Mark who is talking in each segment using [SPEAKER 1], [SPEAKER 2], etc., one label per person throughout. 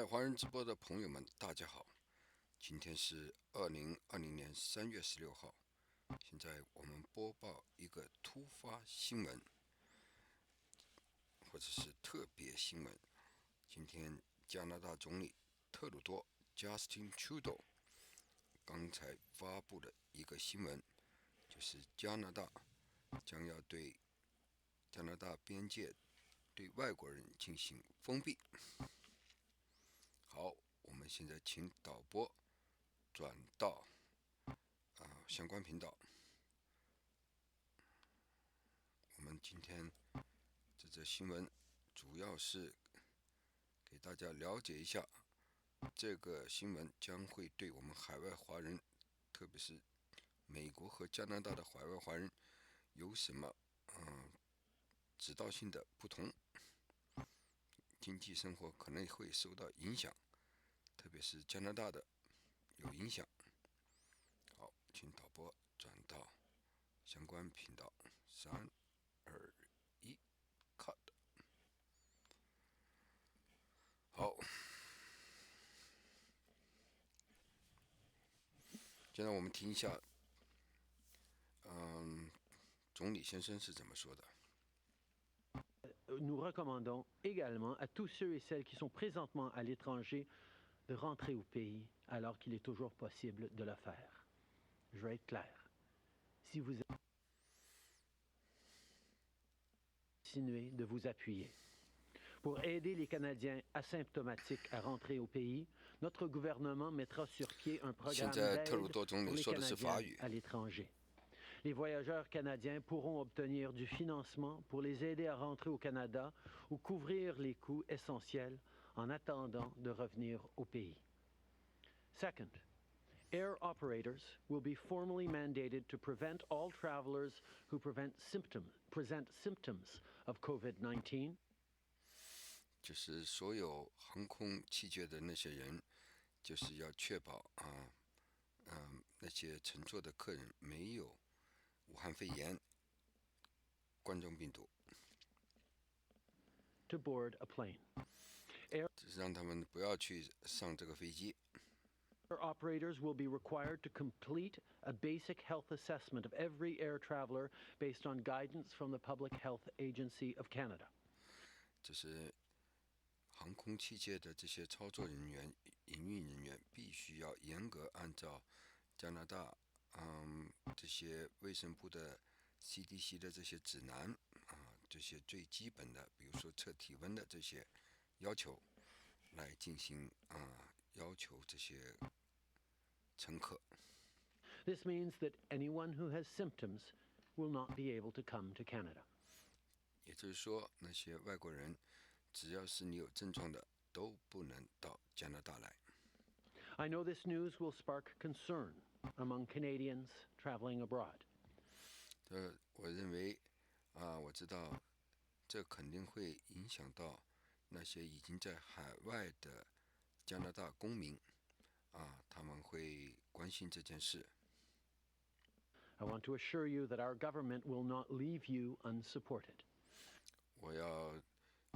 [SPEAKER 1] 华人直播的朋友们，大家好！今天是2020年3月16号。现在我们播报一个突发新闻，或者是特别新闻。今天加拿大总理特鲁多 Justin Trudeau 刚才发布的一个新闻，就是加拿大将要对加拿大边界对外国人进行封闭。好，我们现在请导播转到相关频道。我们今天这则新闻主要是给大家了解一下，这个新闻将会对我们海外华人，特别是美国和加拿大的海外华人有什么指导性的不同，经济生活可能会受到影响，特别是加拿大的有影响。好，请导播转到相关频道，3、2、1 ，cut。好，现在我们听一下，总理先生是怎么说的。
[SPEAKER 2] Nous recommandons également à tous ceux et celles qui sont présentement à l'étranger de rentrer au pays alors qu'il est toujours possible de le faire. Je vais être clair. Si vous continuez de vous appuyer pour aider les Canadiens asymptomatiques à rentrer au pays, notre gouvernement mettra sur pied un programme d'aide pour les Canadiens à l'étranger. Les voyageurs canadiens pourront obtenir du financement pour les aider à rentrer au Canada ou couvrir les coûts essentiels en attendant de revenir au pays. Second, air operators will be formally mandated to prevent all travelers who present symptoms of COVID-19.
[SPEAKER 1] 就是所有航空器械的那些人，就是要确保那些乘坐的客人没有武汉肺炎冠状病毒，
[SPEAKER 2] to board a plane.
[SPEAKER 1] 就是让他们不要去上这个飞机。
[SPEAKER 2] Air operators will be required to complete a basic health assessment of every air traveler based on guidance from the Public Health Agency of Canada.
[SPEAKER 1] 就是航空器械的这些操作人员、营运人员必须要严格按照加拿大这些卫生部的 CDC 的这些指南这些最基本的，比如说测体温的这些要求来进行要求这些乘客。
[SPEAKER 2] This means that anyone who has symptoms will not be able to come to Canada.
[SPEAKER 1] 也就是说，那些外国人只要是你有症状的，都不能到加拿大来。
[SPEAKER 2] I know this news will spark concern among Canadians traveling abroad.
[SPEAKER 1] 我认为我知道这肯定会影响到那些已经在海外的加拿大公民他们会关心这件事。
[SPEAKER 2] I want to assure you that our government will not leave you unsupported.
[SPEAKER 1] 我要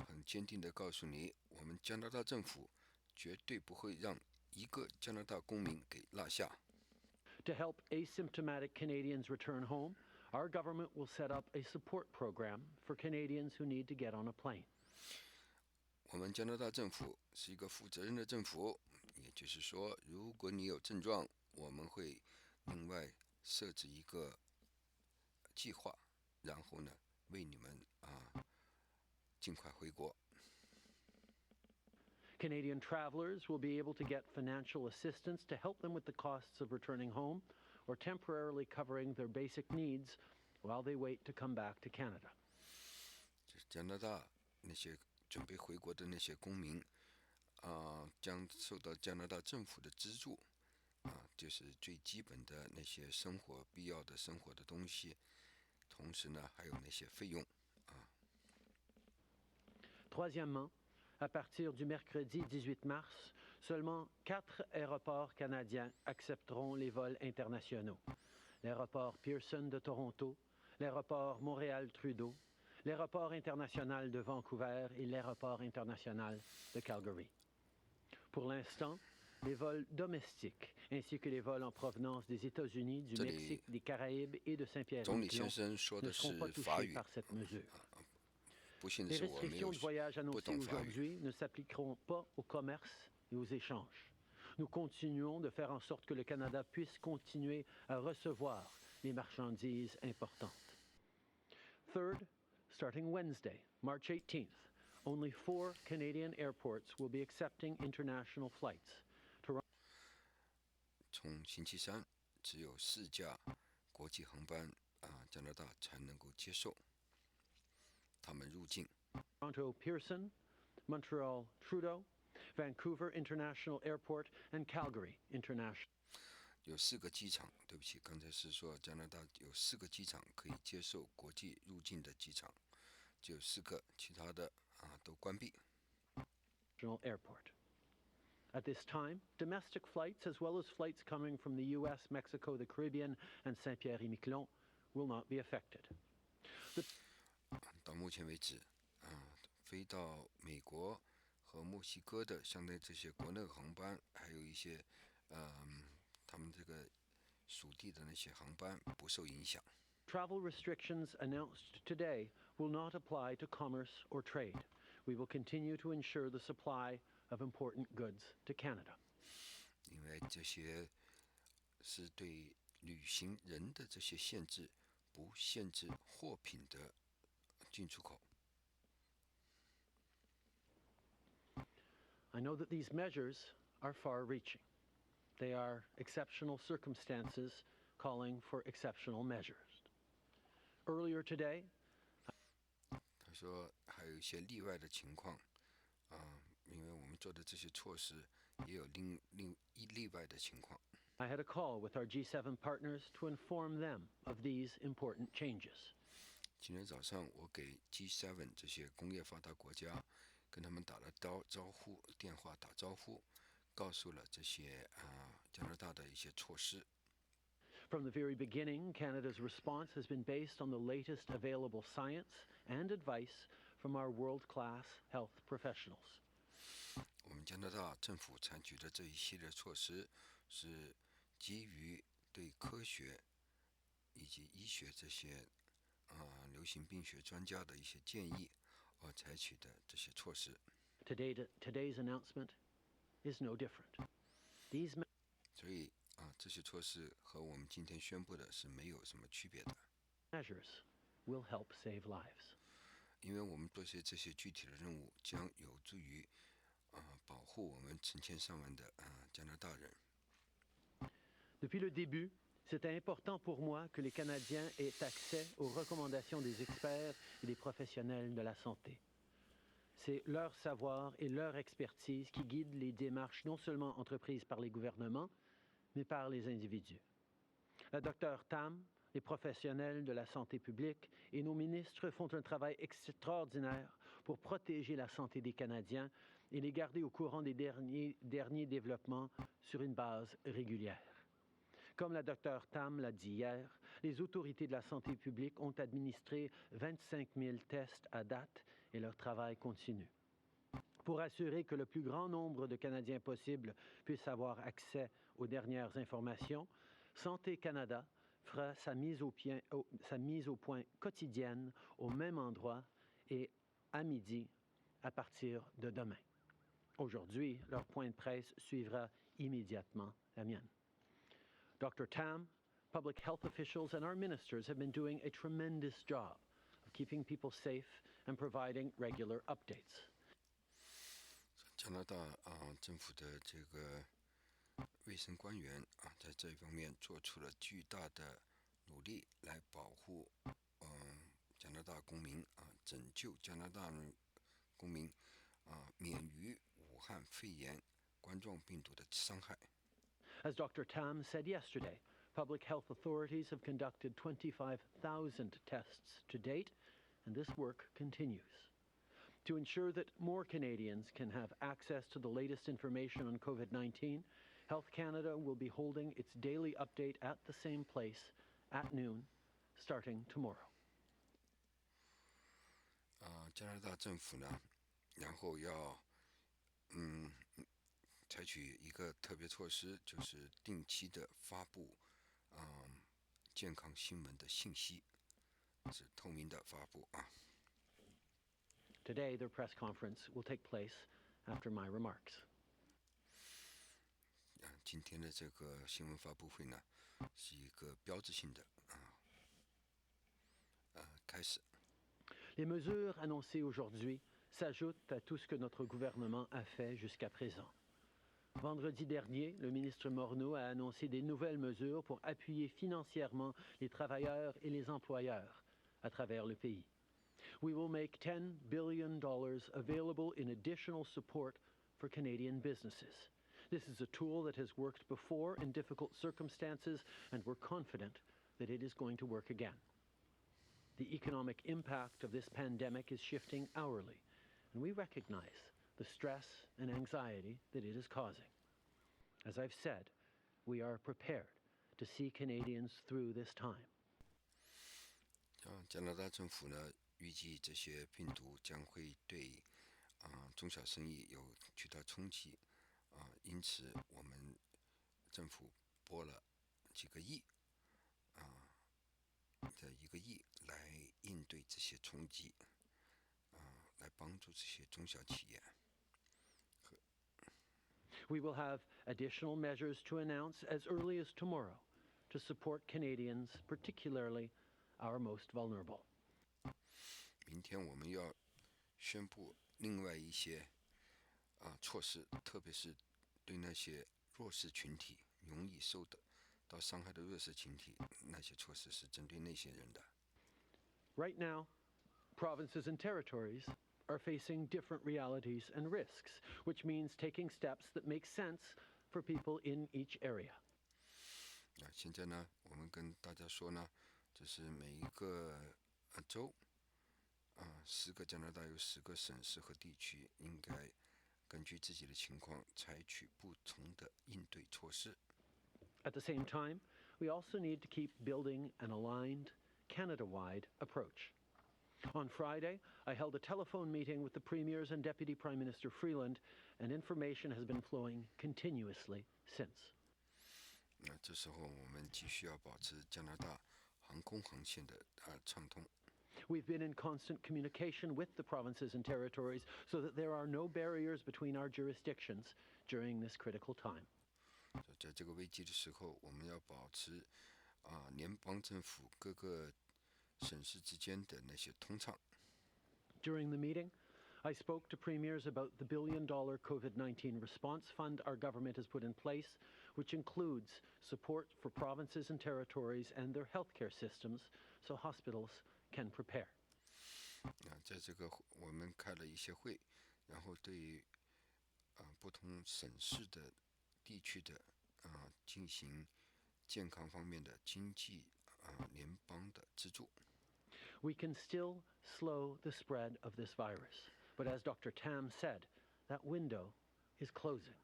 [SPEAKER 1] 很坚定地告诉你，我们加拿大政府绝对不会让一个加拿大公民给落下。
[SPEAKER 2] To help asymptomatic Canadians return home, our government will set up a support program for Canadians who need to get on a plane.
[SPEAKER 1] 我们加拿大政府是一个负责任的政府，也就是说，如果你有症状，我们会另外设置一个计划，然后呢，为你们尽快回国。
[SPEAKER 2] Canadian travelers will be able to get financial assistance to help them with the costs of returning home or temporarily covering their basic needs while they wait to come back to Canada.
[SPEAKER 1] 就是加拿大那些准备回国的那些公民将受到加拿大政府的资助就是最基本的那些生活必要的生活的东西，同时呢还有那些费用
[SPEAKER 2] Troisièmement, à partir du mercredi 18 mars, seulement 4 aéroports canadiens accepteront les vols internationaux. L'aéroport Pearson de Toronto, l'aéroport Montréal-Trudeau, l'aéroport international de Vancouver et l'aéroport international de Calgary. Pour l'instant, les vols domestiques ainsi que les vols en provenance des États-Unis, du Mexique, des Caraïbes et de Saint-Pierre-et-Miquelon ne seront pas touchés par cette mesure. Les restrictions de voyage annoncées aujourd'hui ne s'appliqueront pas au commerce et aux échanges. Nous continuons de faire en sorte que le Canada puisse continuer à recevoir les marchandises importantes. Third, starting Wednesday, March 18th, only 4 Canadian airports will be accepting international flights.
[SPEAKER 1] 从星期三，只有4架国际航班加拿大才能够接受他们入境。
[SPEAKER 2] Toronto Pearson, Montreal Trudeau, Vancouver International Airport, and Calgary International.
[SPEAKER 1] 有4个机场，对不起，刚才是说加拿大有4个机场可以接受国际入境的机场，只有4个，其他的都关闭。
[SPEAKER 2] Airport. At this time, domestic flights as well as flights coming from the U.S., Mexico, the Caribbean, and Saint-Pierre-et-Miquelon will not be affected.
[SPEAKER 1] 到目前为止，飞到美国和墨西哥的，相当于这些国内航班，还有一些他们这个属地的那些航班不受影响。
[SPEAKER 2] Travel restrictions announced today will not apply to commerce or trade. We will continue to ensure the supply of important goods to Canada.
[SPEAKER 1] 因为这些是对旅行人的这些限制，不限制货品的进出口。
[SPEAKER 2] I know that these measures are far-reaching. They are exceptional circumstances calling for exceptional measures. Earlier today,
[SPEAKER 1] 他说还有一些例外的情况，因为我们做的这些措施也有例外的情况。
[SPEAKER 2] I had a call with our G7 partners to inform them of these important changes.
[SPEAKER 1] 今天早上我给 G7 这些工业发达国家跟他们打了招呼，电话打招呼，告诉了这些加拿大的一些措施。
[SPEAKER 2] From the very beginning, Canada's response has been based on the latest available science and advice from our world-class health professionals.
[SPEAKER 1] 我们加拿大政府采取的这一系列措施是基于对科学以及医学这些流行病学专家的一些建议而采取的这些措施。
[SPEAKER 2] Today's announcement is no different. These
[SPEAKER 1] 所以这些措施和我们今天宣布的是没有什么区别的。
[SPEAKER 2] measures will help save lives.
[SPEAKER 1] 因为我们做些这些具体的任务，将有助于保护我们成千上万的加拿大人。
[SPEAKER 2] Depuis le début, c'était important pour moi que les Canadiens aient accès aux recommandations des experts et des professionnels de la santé. C'est leur savoir et leur expertise qui guident les démarches non seulement entreprises par les gouvernements, mais par les individus. La Dr Tam, les professionnels de la santé publique et nos ministres font un travail extraordinaire pour protéger la santé des Canadiens et les garder au courant des derniers développements sur une base régulière. Comme la Dr Tam l'a dit hier, les autorités de la santé publique ont administré 25 000 tests à date et leur travail continue. Pour assurer que le plus grand nombre de Canadiens possible puissent avoir accès aux dernières informations, Santé Canada fera sa mise au point quotidienne au même endroit et à midi à partir de demain. Aujourd'hui, leur point de presse suivra immédiatement la mienne. Dr. Tam, public health officials, and our ministers have been doing a tremendous job of keeping people safe and providing regular updates.
[SPEAKER 1] 加拿大政府的这个卫生官员在这一方面做出了巨大的努力，来保护加拿大公民拯救加拿大公民免于武汉肺炎冠状病毒的伤害。
[SPEAKER 2] As Dr. Tam said yesterday, public health authorities have conducted 25,000 tests to date, and this work continues. To ensure that more Canadians can have access to the latest information on COVID-19, Health Canada will be holding its daily update at the same place at noon, starting tomorrow.
[SPEAKER 1] 加拿大政府呢，然后要采取一个特别措施，就是定期的发布健康新闻的信息，是透明的发布啊。
[SPEAKER 2] Today, their press conference will take place after my remarks.
[SPEAKER 1] 今天的这个新闻发布会呢，是一个标志性的开始。
[SPEAKER 2] Les mesures annoncées aujourd'hui s'ajoutent à tout ce que notre gouvernement a fait jusqu'à présent. Vendredi dernier, le ministre Morneau a annoncé des nouvelles mesures pour appuyer financièrement les travailleurs et les employeurs à travers le pays. We will make $10 billion available in additional support for Canadian businesses. This is a tool that has worked before in difficult circumstances, and we're confident that it is going to work again. The economic impact of this pandemic is shifting hourly, and we recognize the stress and anxiety that it is causing. As I've said, we are prepared to see Canadians through this time.
[SPEAKER 1] 加拿大政府呢，预计这些病毒将会对中小生意有巨大冲击因此我们政府拨了几个亿1个亿来应对这些冲击来帮助这些中小企业。
[SPEAKER 2] We will have additional measures to announce as early as tomorrow to support Canadians, particularly our most vulnerable.
[SPEAKER 1] 明天我们要宣布另外一些措施，特别是对那些弱势群体、容易受到伤害的弱势群体，那些措施是针对那些人的。
[SPEAKER 2] Right now, provinces and territories are facing different realities and risks, which means taking steps that make sense for people in each area.
[SPEAKER 1] 现在呢，我们跟大家说呢，就是每一个州10个加拿大有10个省市和地区，应该根据自己的情况采取不同的应对措施。
[SPEAKER 2] At the same time, we also need to keep building an aligned, Canada-wide approach. On Friday, I held a telephone meeting with the Premiers and Deputy Prime Minister Freeland, and information has been flowing continuously since.
[SPEAKER 1] 这时候我们继续要保持加拿大航空航线的畅通。
[SPEAKER 2] We've been in constant communication with the provinces and territories so that there are no barriers between our jurisdictions during this critical time.
[SPEAKER 1] 在这个危机的时候，我们要保持联邦政府各个省市之间的那些通畅。
[SPEAKER 2] During the meeting, I spoke to premiers about the $1 billion COVID-19 response fund our government has put in place, which includes support for provinces and territories and their healthcare systems so hospitals can prepare.
[SPEAKER 1] 在这个我们开了一些会，然后对于不同省市的地区的进行健康方面的经济联邦的资助。
[SPEAKER 2] We can still slow the spread of this virus, but as Dr. Tam said, that window is closing.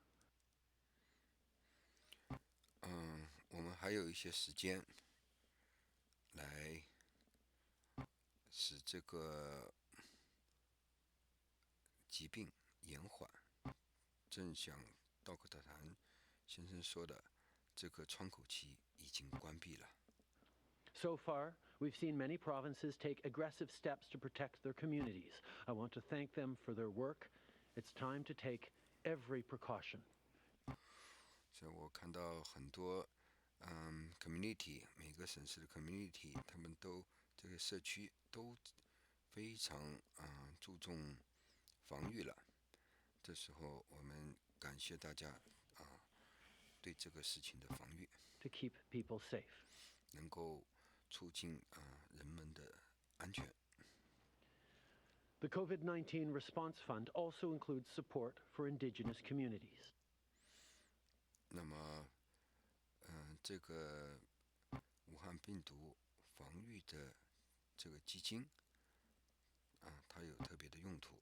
[SPEAKER 1] 我们还有一些时间来使这个疾病延缓。正像道克特谭先生说的，这个窗口期已经关闭了。
[SPEAKER 2] So far, we've seen many provinces take aggressive steps to protect their communities. I want to thank them for their work. It's time to take every precaution.
[SPEAKER 1] 所以我看到很多community 每个省市的 community 他们都这个社区都非常注重防御了。这时候我们感谢大家对这个事情的防御。
[SPEAKER 2] To keep people safe.
[SPEAKER 1] 能够促进人们的安全。
[SPEAKER 2] The COVID-19 Response Fund also includes support for Indigenous communities.
[SPEAKER 1] 那么，这个武汉病毒防御的这个基金，它有特别的用途。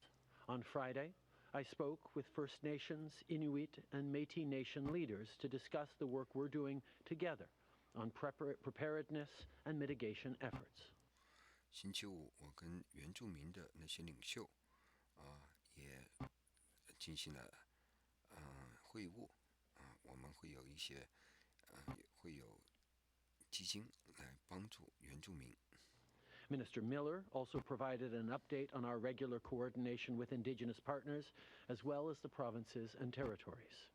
[SPEAKER 2] On Friday, I spoke with First Nations, Inuit, and Métis Nation leaders to discuss the work we're doing together on preparedness and mitigation efforts.
[SPEAKER 1] 星期五，我跟原住民的那些领袖也进行了会晤我们会有一些会有基金来帮助原住民。
[SPEAKER 2] Minister Miller also provided an update on our regular coordination with Indigenous partners, as well as the provinces and territories.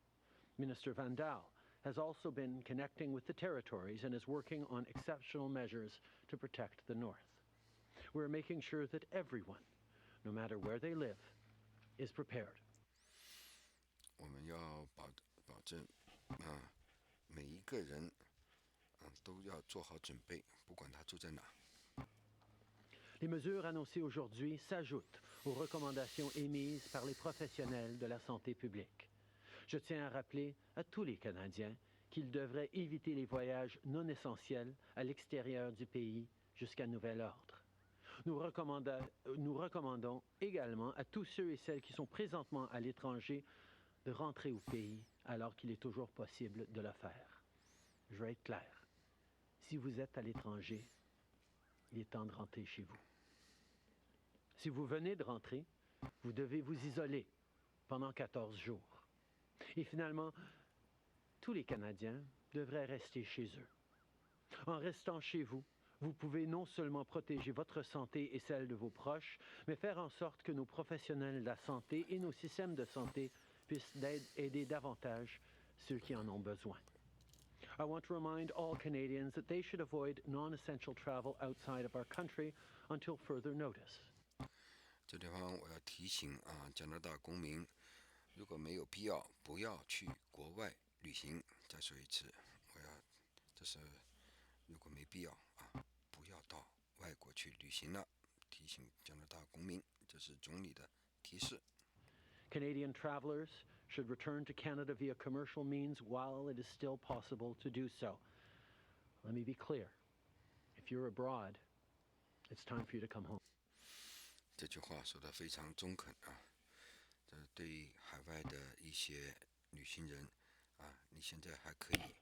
[SPEAKER 2] Minister Van Dal has also been connecting with the territories and is working on exceptional measures to protect the North. We're making sure that everyone, no matter where they live, is prepared.
[SPEAKER 1] 我们要保证每一个人都要做好准备，不管他住在哪。
[SPEAKER 2] Les mesures annoncées aujourd'hui s'ajoutent aux recommandations émises par les professionnels de la santé publique. Je tiens à rappeler à tous les Canadiens qu'ils devraient éviter les voyages non essentiels à l'extérieur du pays jusqu'à nouvel ordre. Nous recommandons également à tous ceux et celles qui sont présentement à l'étranger de rentrer au pays alors qu'il est toujours possible de le faire. Je veux être clair. Si vous êtes à l'étranger, il est temps de rentrer chez vous. Si vous venez de rentrer, vous devez vous isoler pendant 14 jours. Et finalement, tous les Canadiens devraient rester chez eux. En restant chez vous, vous pouvez non seulement protéger votre santé et celle de vos proches, mais faire en sorte que nos professionnels de la santé et nos systèmes de santé puissent aider davantage ceux qui en ont besoin. I want to remind all Canadians that they should avoid non-essential travel outside of our country until further notice.
[SPEAKER 1] 这地方我要提醒加拿大公民，如果没有必要，不要去国外旅行。再说一次，这是如果没必要不要到外国去旅行了。提醒加拿大公民，这是总理的提示。
[SPEAKER 2] Canadian travelers should return to Canada via commercial means while it is still possible to do so. Let me be clear. If you're abroad, it's time for you to come home.
[SPEAKER 1] 这句话说得非常中肯这对海外的一些旅行人你现在还可以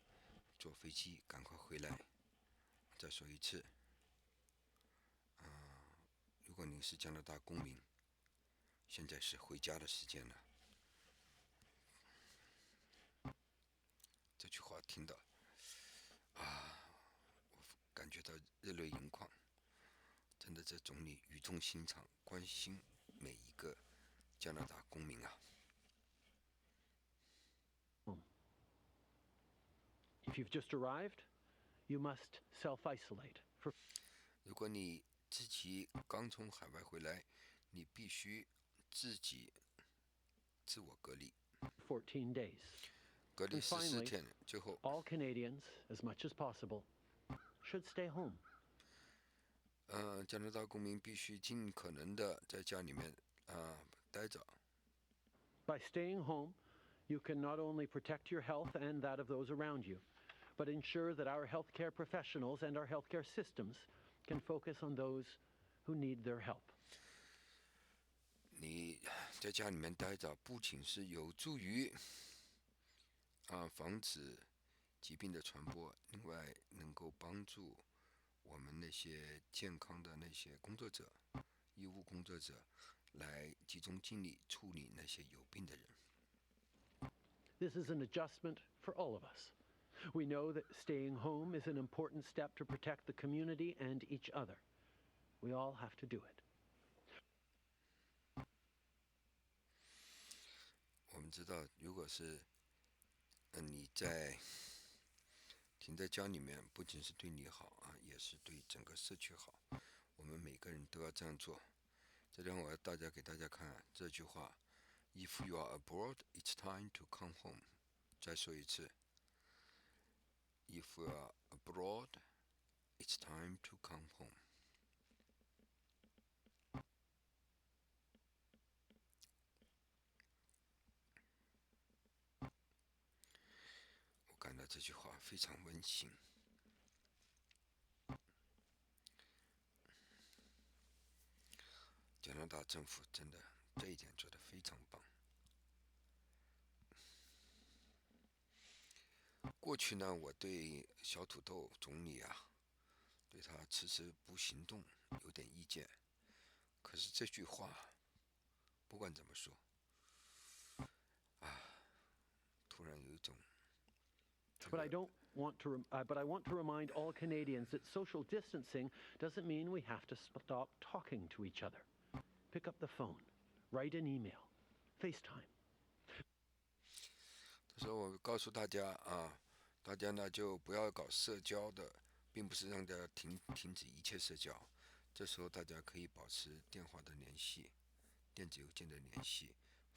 [SPEAKER 1] 坐飞机赶快回来。再说一次如果您是加拿大公民，现在是回家的时间了。这句话听到我感觉到热泪盈眶。真的，这总理语重心长，关心每一个加拿大公民
[SPEAKER 2] If you've just arrived, you must self-isolate.
[SPEAKER 1] 如果你自己刚从海外回来，你必须自己自我隔离。
[SPEAKER 2] 14 days.
[SPEAKER 1] 隔离14天，最后
[SPEAKER 2] all Canadians, as much as possible, should stay home.
[SPEAKER 1] 加拿大公民必须尽可能的在家里面待着。
[SPEAKER 2] By staying home, you can not only protect your health and that of those around you, but ensure that our healthcare professionals and our healthcare systems can focus on those who need their help.
[SPEAKER 1] 你在家里面待着，不仅是有助于防止疾病的传播，另外能够帮助我们那些健康的那些工作者、医务工作者来集中精力处理那些有病的人。
[SPEAKER 2] This is an adjustment for all of us. We know that staying home is an important step to protect the community and each other. We all have to do it.
[SPEAKER 1] 我们知道，如果是你停在家里面，不仅是对你好也是对整个社区好。我们每个人都要这样做。这里我要给大家看这句话 ：If you are abroad, it's time to come home。再说一次 ：If you are abroad, it's time to come home。我感到这句话非常温馨。加拿大政府真的这一点做得非常棒。过去呢，我对小土豆总理对他迟迟不行动有点意见。可是这句话，不管怎么说，种。
[SPEAKER 2] But I want to remind all Canadians that social distancing doesn't mean we have to stop talking to each other. Pick up the phone, write an email, FaceTime.
[SPEAKER 1] 他说：“我告诉大家啊，大家呢就不要搞社交的，并不是让大家停止一切社交。这时候大家可以保持电话的联系、电子邮件的联系、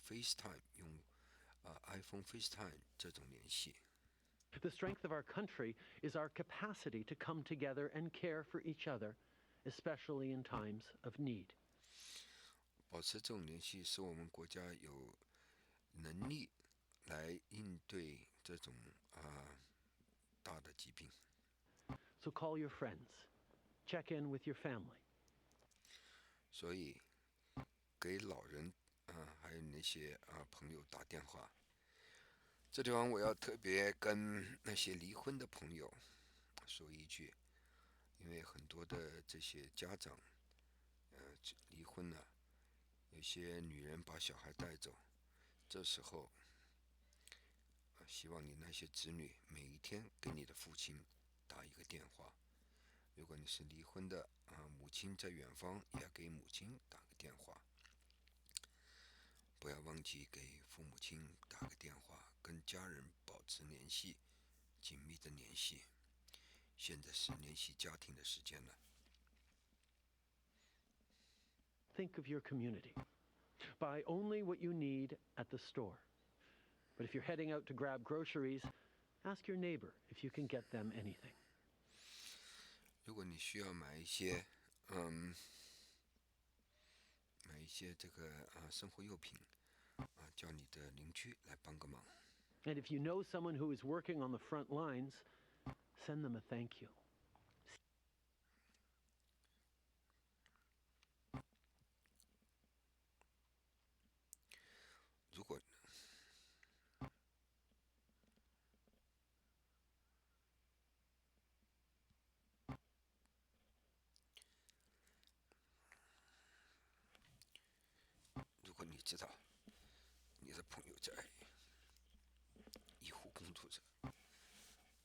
[SPEAKER 1] FaceTime 用iPhone FaceTime 这种联系。”
[SPEAKER 2] The strength of our country is our capacity to come together and care for each other, especially in times of need.
[SPEAKER 1] 保持这种联系是我们国家有能力来应对这种大的疾病。
[SPEAKER 2] So call your friends, check in with your family.
[SPEAKER 1] 所以给老人还有那些朋友打电话。这地方我要特别跟那些离婚的朋友说一句，因为很多的这些家长离婚了，有些女人把小孩带走，这时候希望你那些子女每一天给你的父亲打一个电话。如果你是离婚的母亲在远方，也给母亲打个电话。不要忘记给父母亲打个电话，跟家人保持联系，紧密的联系。现在是联系家庭的时间了。
[SPEAKER 2] Think of your community. Buy only what you need at the store. But if you're heading out to grab groceries, ask your neighbor if you can get them anything.
[SPEAKER 1] 如果你需要买一些这个生活用品叫你的邻居来帮个忙。
[SPEAKER 2] And if you know someone who is working on the front lines, send them a thank you.
[SPEAKER 1] 如果你知道你的朋友在医护工作者，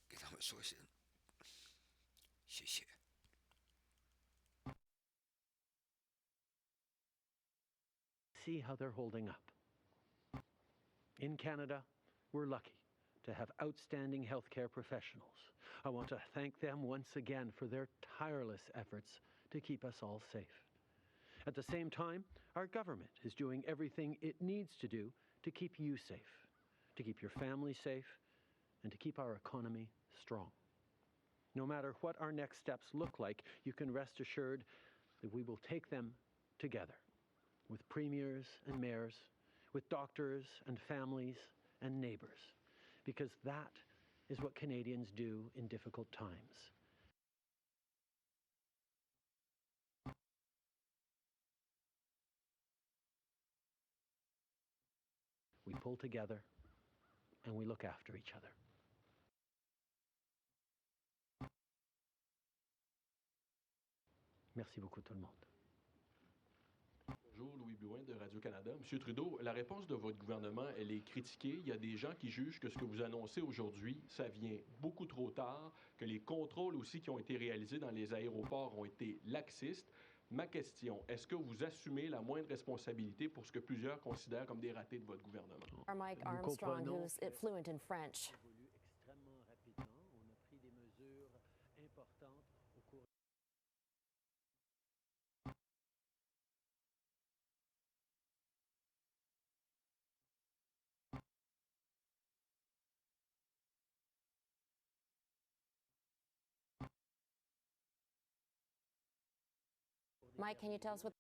[SPEAKER 1] 给他们说声谢谢。
[SPEAKER 2] See how they're holding up. In Canada, we're lucky to have outstanding healthcare professionals. I want to thank them once again for their tireless efforts to keep us all safe. At the same time, our government is doing everything it needs to do to keep you safe, to keep your family safe, and to keep our economy strong. No matter what our next steps look like, you can rest assured that we will take them together, with premiers and mayors, with doctors and families and neighbors, because that is what Canadians do in difficult times. We pull together and we look after each other. Merci beaucoup tout le monde.
[SPEAKER 3] Bonjour, Louis Blouin de Radio-Canada. Monsieur Trudeau, la réponse de votre gouvernement, elle est critiquée. Il y a des gens qui jugent que ce que vous annoncez aujourd'hui, ça vient beaucoup trop tard, que les contrôles aussi qui ont été réalisés dans les aéroports ont été laxistes. Ma question, est-ce que vous assumez la moindre responsabilité pour ce que plusieurs considèrent comme des ratés de votre gouvernement?
[SPEAKER 4] Mike Armstrong, who's fluent in French. Mike, can you tell us what